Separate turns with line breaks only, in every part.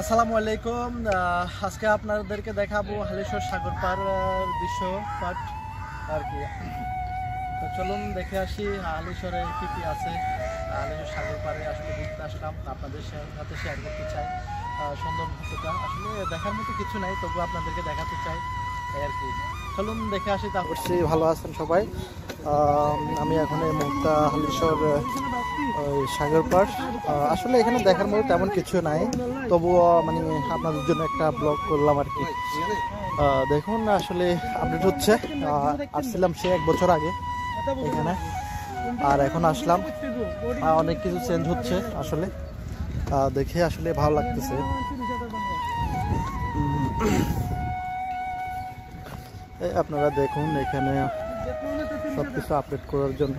আসসালামু আলাইকুম। আজকে আপনাদেরকে দেখাবো হালিশহর সাগর পার দৃশ্য পাট আর কি। তো চলুন দেখে আসি হালিশহরে কি কি আছে। হালিশহর সাগর পাড়ে আসলে ঘুরতে আসলাম, আপনাদের সাথে শেয়ার করতে চাই সুন্দর মুহূর্তটা। আসলে দেখার মতো কিছু নাই, তবু আপনাদেরকে দেখাতে চাই এই আর কি। চলুন দেখে আসি। তা অবশ্যই ভালো আছেন সবাই। আমি এখন এই মুহূর্তে হালিশহর সাগর পাড়। আসলে এখানে দেখার মতো তেমন কিছু নাই, তবুও মানে আপনাদের জন্য একটা ব্লগ করলাম আর কি। দেখুন আসলে আপডেট হচ্ছে। আসছিলাম সে 1 বছর আগে এখানে, আর এখন আসলাম। অনেক কিছু চেঞ্জ হচ্ছে আসলে, দেখে আসলে ভালো লাগতেছে। আপনারা দেখুন এখানে সবকিছু আপডেট করার জন্য।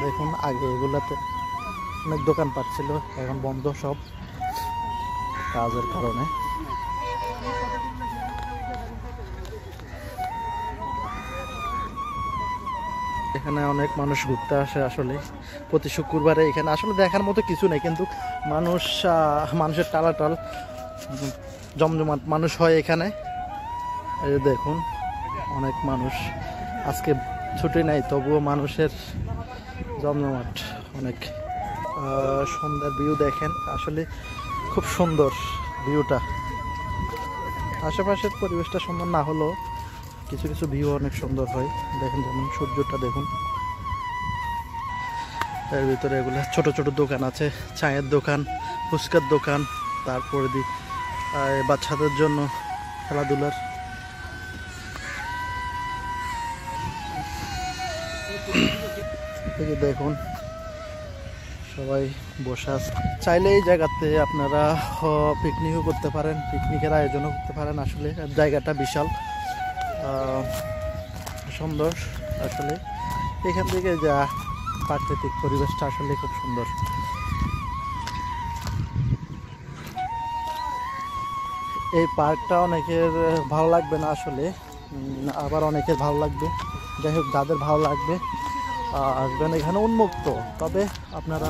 দেখুন আগে এগুলাতে অনেক দোকানপাট ছিল, এখন বন্ধ সব কাজের কারণে। এখানে অনেক মানুষ ঘুরতে আসে আসলে প্রতি শুক্রবারে। এখানে আসলে দেখার মতো কিছু নেই, কিন্তু মানুষের টালাটাল জমজমাট মানুষ হয় এখানে। এই দেখুন অনেক মানুষ, আজকে ছুটি নাই তবুও মানুষের জমজমাট অনেক। সন্ধ্যার ভিউ দেখেন, আসলে খুব সুন্দর ভিউটা। আশেপাশের পরিবেশটা সুন্দর না হলেও কিছু কিছু ভিউ অনেক সুন্দর হয়। দেখেন যেমন সূর্যটা দেখুন। এর ভিতরে এগুলো ছোট ছোট দোকান আছে, চায়ের দোকান, ফুচকার দোকান, তারপরে বাচ্চাদের জন্য খেলাধুলার। এই যে দেখুন সবাই বসে আছে। চাইলে এই জায়গাতে আপনারা পিকনিকও করতে পারেন, পিকনিকের আয়োজনও করতে পারেন। আসলে জায়গাটা বিশাল সুন্দর। আসলে এখান থেকে যা প্রাকৃতিক পরিবেশটা আসলে খুব সুন্দর। এই পার্কটা অনেকের ভালো লাগবে না আসলে, আবার অনেকের ভালো লাগবে। যাই হোক, যাদের ভালো লাগবে আসবেন। এখানে উন্মুক্ত, তবে আপনারা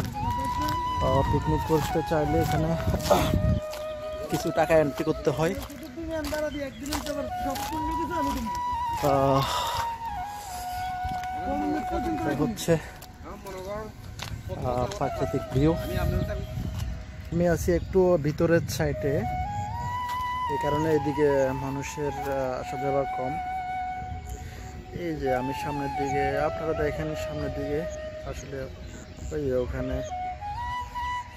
পিকনিক করতে চাইলে এখানে কিছু টাকা এন্ট্রি করতে হয়। হচ্ছে প্রাকৃতিক ভিউ। আমি আছি একটু ভিতরের সাইডে, এই কারণে এদিকে মানুষের আসা যাওয়া কম। এই যে আমি সামনের দিকে, আপনারা দেখেন সামনের দিকে আসলে ওই ওখানে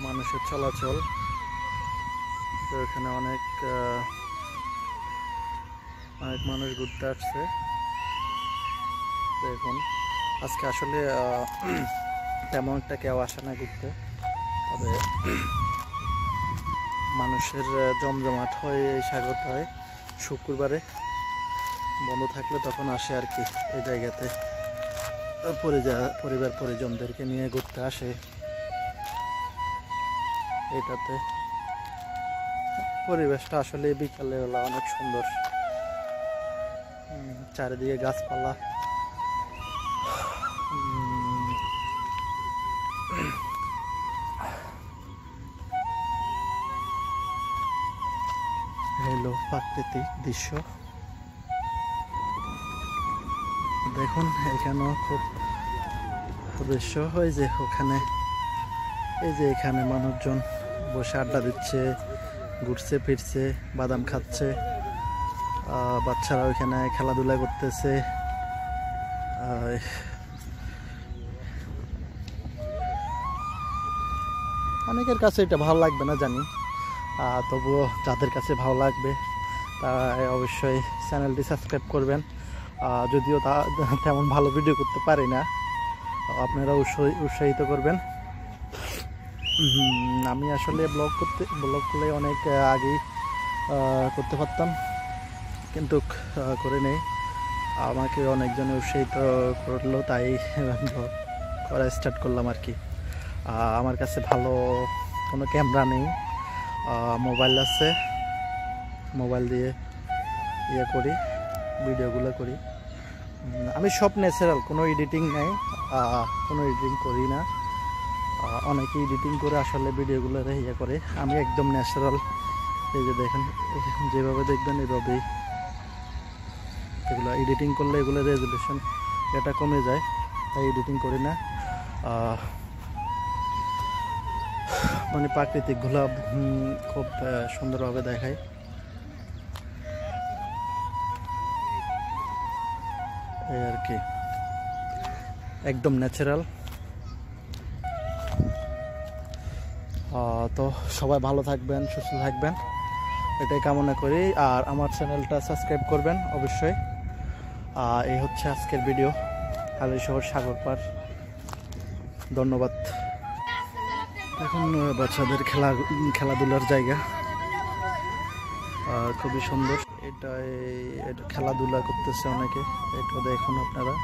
মানুষের চলাচল। তো এখানে অনেক মানুষ ঘুরতে আসছে। দেখুন আজকে আসলে তেমন একটা কেউ আসে না ঘুরতে, তবে মানুষের জমজমাট হয় এই সাগরটায়। শুক্রবারে বন্ধ থাকলে তখন আসে আর কি এই জায়গাতে। পরিবার পরিজনদেরকে নিয়ে ঘুরতে আসে এটাতে। পরিবেশটা আসলে বিকালে বেলা অনেক সুন্দর, চারিদিকে গাছপালা। হলো প্রাকৃতিক দৃশ্য। দেখুন এখানেও খুব দৃশ্য হয় যে ওখানে, এই যে এখানে মানুষজন বসে আড্ডা দিচ্ছে, ঘুরছে ফিরছে, বাদাম খাচ্ছে। বাচ্চারা ওইখানে খেলাধুলা করতেছে। অনেকের কাছে এটা ভালো লাগবে না জানি, তবুও যাদের কাছে ভালো লাগবে তারা অবশ্যই চ্যানেলটি সাবস্ক্রাইব করবেন। যদিও তেমন ভালো ভিডিও করতে পারি না, আপনারা উৎসাহিত করবেন। আমি আসলে ব্লগ করলে অনেক আগেই করতে পারতাম, কিন্তু করে নেই। আমাকে অনেকজনে উৎসাহিত করলো, তাই করা স্টার্ট করলাম আর কি। আমার কাছে ভালো কোনো ক্যামেরা নেই, মোবাইল আছে, মোবাইল দিয়ে করি, ভিডিওগুলো করি। আমি সব ন্যাচারাল, কোনো এডিটিং নাই, কোনো এডিটিং করি না। অনেকে এডিটিং করে আসলে ভিডিওগুলো ইয়ে করে, আমি একদম ন্যাচারাল। এই যে দেখেন যেভাবে দেখবেন এভাবেই। এগুলো এডিটিং করলে এগুলো রেজুলেশন এটা কমে যায়, তাই এডিটিং করি না। মানে প্রাকৃতিকগুলো খুব সুন্দরভাবে দেখায়। এই আর কি, একদম ন্যাচারাল। তো সবাই ভালো থাকবেন, সুস্থ থাকবেন, এটাই কামনা করি। আর আমার চ্যানেলটা সাবস্ক্রাইব করবেন অবশ্যই। এই হচ্ছে আজকের ভিডিও, হালিশহর সাগর পাড়। ধন্যবাদ। এখন বাচ্চাদের খেলাধুলার জায়গা, খুবই সুন্দর। এটা খেলাধুলা করতেছে অনেকে, এটা দেখুন আপনারা।